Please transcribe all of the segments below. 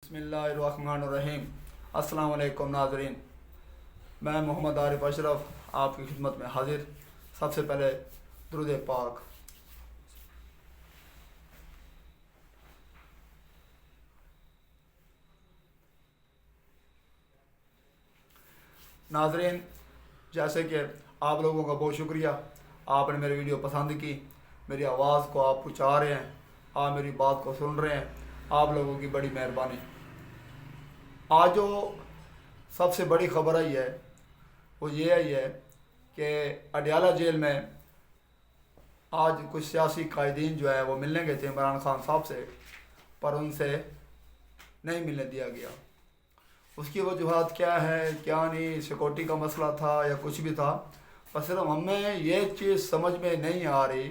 बिस्मिल्लाहिर्रहमानिर्रहीम। अस्सलाम वालेकुम नाज़रीन, मैं मोहम्मद आरिफ अशरफ आपकी खिदमत में हाजिर। सबसे पहले दुरूद पाक। नाज़रीन, जैसे कि आप लोगों का बहुत शुक्रिया, आपने मेरी वीडियो पसंद की, मेरी आवाज़ को आप पहुँचा रहे हैं, आप मेरी बात को सुन रहे हैं, आप लोगों की बड़ी मेहरबानी। आज जो सबसे बड़ी खबर आई है वो ये आई है कि अडयाला जेल में आज कुछ सियासी कायदीन जो है वो मिलने गए थे इमरान खान साहब से, पर उनसे नहीं मिलने दिया गया। उसकी वजूहत क्या है, क्या नहीं, सिक्योरिटी का मसला था या कुछ भी था, पर सिर्फ हमें ये चीज़ समझ में नहीं आ रही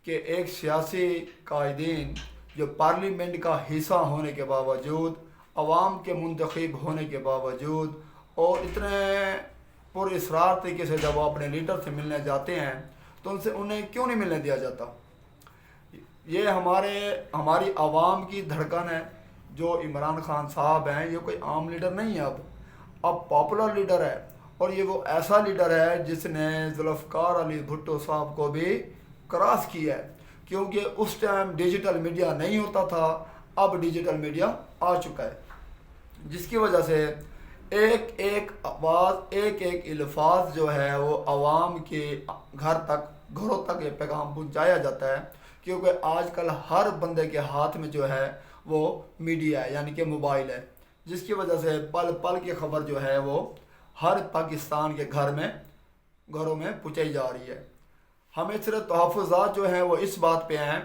कि एक सियासी कायदीन जो पार्लियामेंट का हिस्सा होने के बावजूद, अवाम के मुंतखब होने के बावजूद और इतने पुरअसरार तरीके से जब वो अपने लीडर से मिलने जाते हैं तो उन्हें क्यों नहीं मिलने दिया जाता। ये हमारी आवाम की धड़कन है। जो इमरान खान साहब हैं ये कोई आम लीडर नहीं है, अब पॉपुलर लीडर है, और ये वो ऐसा लीडर है जिसने जुल्फ़िकार अली भुट्टो साहब को भी क्रॉस किया है, क्योंकि उस टाइम डिजिटल मीडिया नहीं होता था, अब डिजिटल मीडिया आ चुका है, जिसकी वजह से एक एक आवाज़, एक एक अल्फाज जो है वो आवाम के घरों तक ये पैगाम पहुँचाया जाता है, क्योंकि आजकल हर बंदे के हाथ में जो है वो मीडिया है, यानी कि मोबाइल है, जिसकी वजह से पल पल की खबर जो है वो हर पाकिस्तान के घरों में पहुँचाई जा रही है। हमें सिर्फ तहफ़्फ़ुज़ात जो हैं वो इस बात पे हैं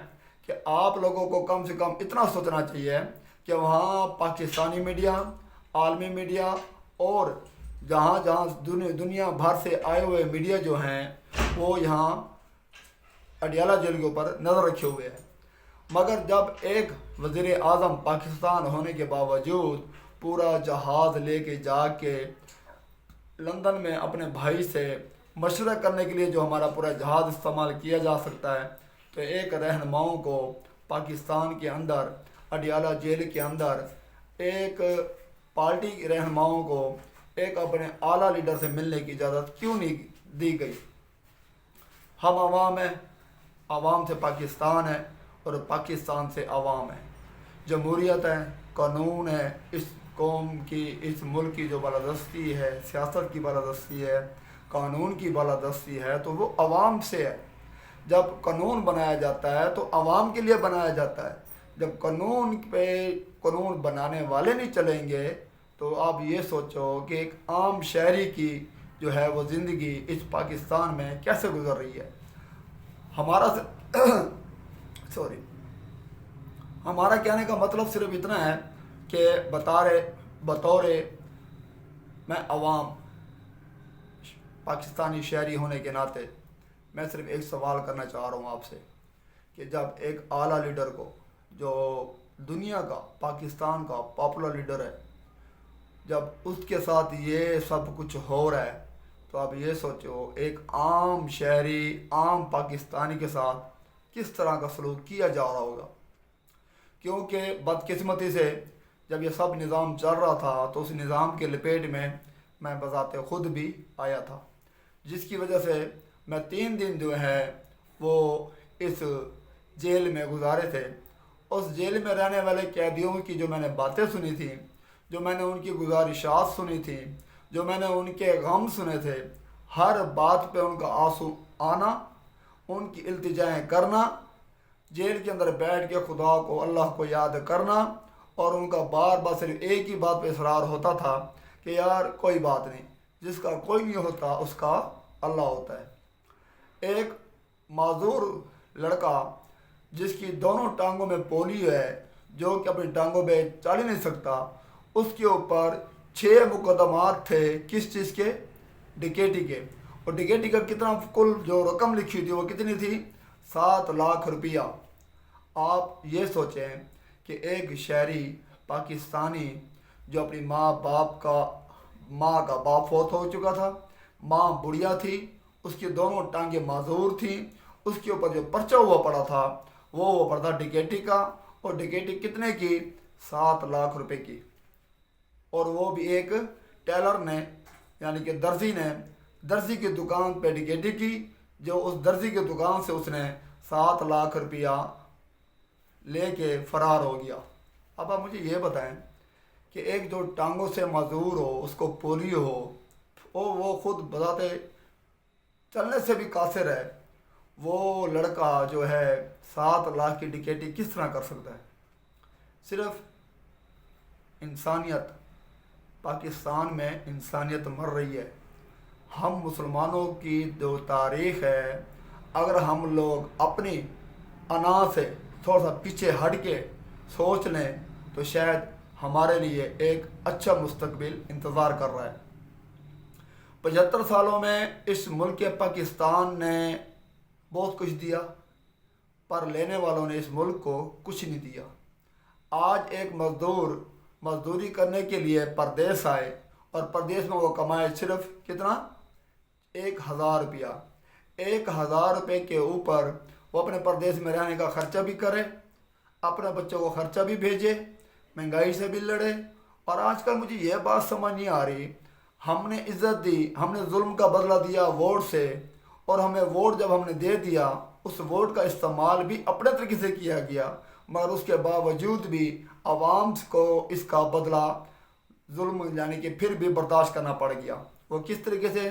कि आप लोगों को कम से कम इतना सोचना चाहिए कि वहाँ पाकिस्तानी मीडिया, आलमी मीडिया और जहाँ जहाँ दुनिया भर से आए हुए मीडिया जो हैं वो यहाँ अडयाला जेल के ऊपर नज़र रखे हुए हैं। मगर जब एक वज़ीर आज़म पाकिस्तान होने के बावजूद पूरा जहाज़ लेके जाके लंदन में अपने भाई से मशवरा करने के लिए जो हमारा पूरा जहाज़ इस्तेमाल किया जा सकता है, तो एक रहनुमाओं को पाकिस्तान के अंदर अडयाला जेल के अंदर एक पार्टी रहनुमाओं को एक अपने आला लीडर से मिलने की इजाज़त क्यों नहीं दी गई। हम आवाम हैं, आवाम से पाकिस्तान है और पाकिस्तान से आवाम है। जमहूरियत है, कानून है, इस कौम की, इस मुल्क की जो बालादस्ती है, सियासत की बालादस्ती है, कानून की बालादस्ती है, तो वो आवाम से है। जब कानून बनाया जाता है तो आवाम के लिए बनाया जाता है। जब कानून बनाने वाले नहीं चलेंगे तो आप ये सोचो कि एक आम शहरी की जो है वो ज़िंदगी इस पाकिस्तान में कैसे गुजर रही है। हमारा कहने का मतलब सिर्फ इतना है कि बतौर मैं अवाम पाकिस्तानी शहरी होने के नाते मैं सिर्फ एक सवाल करना चाह रहा हूँ आपसे कि जब एक आला लीडर को, जो दुनिया का, पाकिस्तान का पॉपुलर लीडर है, जब उसके साथ ये सब कुछ हो रहा है, तो आप ये सोचो एक आम शहरी, आम पाकिस्तानी के साथ किस तरह का सलूक किया जा रहा होगा। क्योंकि बदकिस्मती से जब ये सब निज़ाम चल रहा था तो उस निज़ाम के लपेट में मैं बज़ाते ख़ुद भी आया था, जिसकी वजह से मैं 3 दिन जो है वो इस जेल में गुजारे थे। उस जेल में रहने वाले कैदियों की जो मैंने बातें सुनी थी, जो मैंने उनकी गुजारिशात सुनी थी, जो मैंने उनके गम सुने थे, हर बात पे उनका आंसू आना, उनकी इल्तिजाएं करना, जेल के अंदर बैठ के खुदा को, अल्लाह को याद करना, और उनका बार बार सिर्फ एक ही बात पे इसरार होता था कि यार कोई बात नहीं, जिसका कोई नहीं होता उसका अल्लाह होता है। एक माजूर लड़का जिसकी दोनों टांगों में पोलियो है, जो कि अपनी टांगों पे चल ही नहीं सकता, उसके ऊपर 6 मुकदमात थे। किस चीज़ के? डिकेटी के। और डिकेटी का कितना कुल जो रकम लिखी थी वो कितनी थी? 7 लाख रुपया। आप ये सोचें कि एक शहरी पाकिस्तानी जो अपनी माँ का बाप फौत हो चुका था, माँ बुढ़िया थी, उसकी दोनों टांगें माजूर थी, उसके ऊपर जो पर्चा हुआ पड़ा था वो हुआ पड़ा था डिकेटी का, और डिकेटी कितने की? 7 लाख रुपए की, और वो भी एक टेलर ने यानी कि दर्जी ने दर्जी की दुकान पे डकैती की, जो उस दर्जी की दुकान से उसने 7 लाख रुपया लेके फरार हो गया। अब आप मुझे ये बताएं कि एक जो टांगों से मजदूर हो, उसको पोलियो हो, वो खुद बताते चलने से भी कासिर है, वो लड़का जो है 7 लाख की डकैती किस तरह कर सकता है? सिर्फ इंसानियत, पाकिस्तान में इंसानियत मर रही है। हम मुसलमानों की जो तारीख़ है, अगर हम लोग अपनी अना से थोड़ा सा पीछे हट के सोच लें तो शायद हमारे लिए एक अच्छा मुस्तकबिल इंतज़ार कर रहा है। 75 सालों में इस मुल्क के पाकिस्तान ने बहुत कुछ दिया, पर लेने वालों ने इस मुल्क को कुछ नहीं दिया। आज एक मज़दूर मज़दूरी करने के लिए परदेश आए और परदेश में वो कमाए सिर्फ कितना? 1000 रुपया। 1000 रुपये के ऊपर वो अपने परदेश में रहने का ख़र्चा भी करे, अपने बच्चों को ख़र्चा भी भेजे, महंगाई से भी लड़े। और आजकल मुझे यह बात समझ नहीं आ रही, हमने इज़्ज़त दी, हमने जुल्म का बदला दिया वोट से, और हमें वोट जब हमने दे दिया उस वोट का इस्तेमाल भी अपने तरीके से किया गया, मगर उसके बावजूद भी आवाम को इसका बदला जुल्म यानी कि फिर भी बर्दाश्त करना पड़ गया। वो किस तरीके से?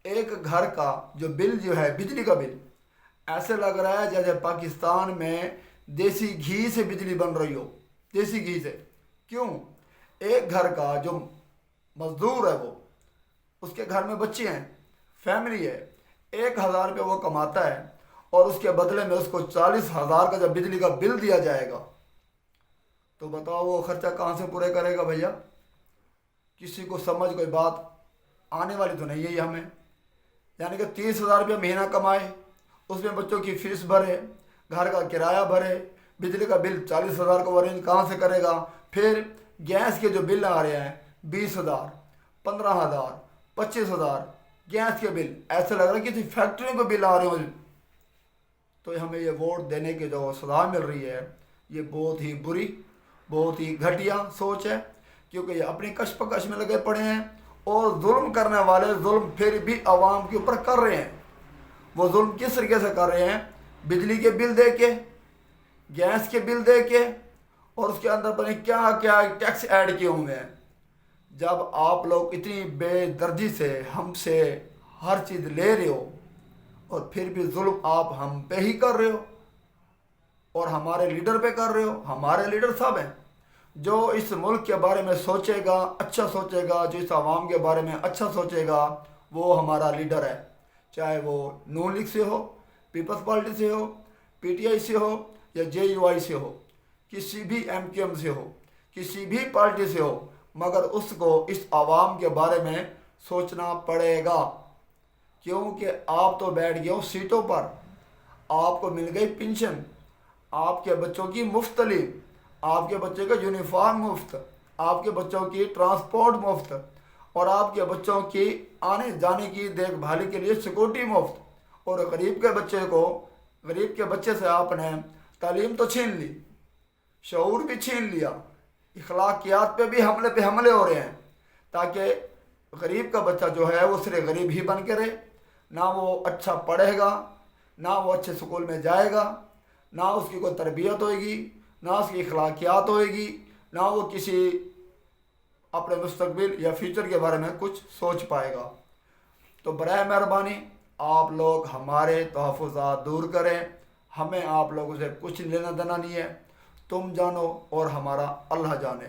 एक घर का जो बिल जो है, बिजली का बिल, ऐसे लग रहा है जैसे पाकिस्तान में देसी घी से बिजली बन रही हो, देसी घी से। क्यों? एक घर का जो मज़दूर है, वो उसके घर में बच्चे हैं, फैमिली है, 1000 रुपये वो कमाता है, और उसके बदले में उसको 40,000 का जब बिजली का बिल दिया जाएगा तो बताओ वो ख़र्चा कहाँ से पूरे करेगा भैया? किसी को समझ कोई बात आने वाली तो नहीं है ये हमें। यानी कि 30,000 रुपये महीना कमाए, उसमें बच्चों की फ़ीस भरे, घर का किराया भरे, बिजली का बिल 40,000 का अरेंज कहाँ से करेगा? फिर गैस के जो बिल आ रहे हैं 20,000, 15,000, 25,000 गैस के बिल, ऐसे लग रहा है किसी फैक्ट्री को बिल आ रहे हो। तो हमें ये वोट देने की जो सज़ा मिल रही है, ये बहुत ही बुरी, बहुत ही घटिया सोच है, क्योंकि ये अपनी कशपकश में लगे पड़े हैं, और जुल्म करने वाले जुल्म फिर भी आवाम के ऊपर कर रहे हैं। वो जुल्म किस तरीके से कर रहे हैं? बिजली के बिल दे के, गैस के बिल दे के, और उसके अंदर पता नहीं क्या क्या टैक्स ऐड किए हुए हैं। जब आप लोग इतनी बेदर्दी से हमसे हर चीज़ ले रहे हो और फिर भी जुल्म आप हम पे ही कर रहे हो और हमारे लीडर पे कर रहे हो। हमारे लीडर साहब हैं, जो इस मुल्क के बारे में सोचेगा, अच्छा सोचेगा, जो इस आवाम के बारे में अच्छा सोचेगा, वो हमारा लीडर है। चाहे वो नून लीग से हो, पीपल्स पार्टी से हो, पीटीआई से हो, या जेयूआई से हो, किसी भी एमक्यूएम से हो, किसी भी पार्टी से हो, मगर उसको इस आवाम के बारे में सोचना पड़ेगा। क्योंकि आप तो बैठ गए हो सीटों पर, आपको मिल गई पेंशन, आपके बच्चों की मुफ्त तालीम, आपके बच्चे का यूनिफॉर्म मुफ्त, आपके बच्चों की ट्रांसपोर्ट मुफ्त, और आपके बच्चों की आने जाने की देखभाल के लिए सिक्योरिटी मुफ्त। और गरीब के बच्चे से आपने तालीम तो छीन ली, शऊर भी छीन लिया, इखलाकियात पे भी हमले हो रहे हैं, ताकि गरीब का बच्चा जो है वो सिर्फ गरीब ही बन के रहे, ना वो अच्छा पढ़ेगा, ना वो अच्छे स्कूल में जाएगा, ना उसकी कोई तरबियत होएगी, ना उसकी इखलाकियात होएगी, ना वो किसी अपने मुस्तकबिल या फ्यूचर के बारे में कुछ सोच पाएगा। तो बराए मेहरबानी आप लोग हमारे तहफ़्फ़ुज़ात दूर करें, हमें आप लोगों से कुछ लेना देना नहीं है, तुम जानो और हमारा अल्लाह जाने।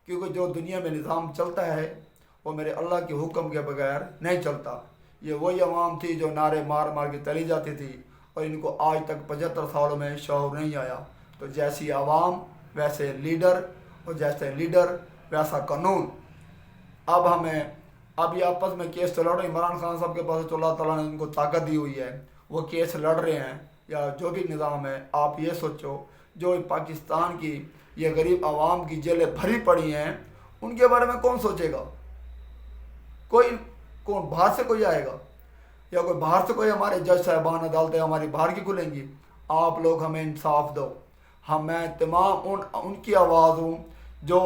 क्योंकि जो दुनिया में निज़ाम चलता है वो मेरे अल्लाह के हुक्म के बगैर नहीं चलता। ये वही अवाम थी जो नारे मार मार के चली जाती थी, और इनको आज तक 75 सालों में शऊर नहीं आया। तो जैसी आवाम वैसे लीडर, और जैसे लीडर वैसा कानून। अब हमें अभी आपस में केस तो लड़ रहे, इमरान खान साहब के पास तो अल्लाह ताला ने उनको ताकत दी हुई है, वो केस लड़ रहे हैं, या जो भी निज़ाम है। आप ये सोचो, जो पाकिस्तान की ये गरीब आवाम की जेलें भरी पड़ी हैं, उनके बारे में कौन सोचेगा? कौन बाहर से कोई आएगा, या कोई बाहर से कोई हमारे जज साहबान अदालतें हमारी बाहर की खुलेंगी? आप लोग हमें इंसाफ दो, میں تمام ان کی آواز ہوں جو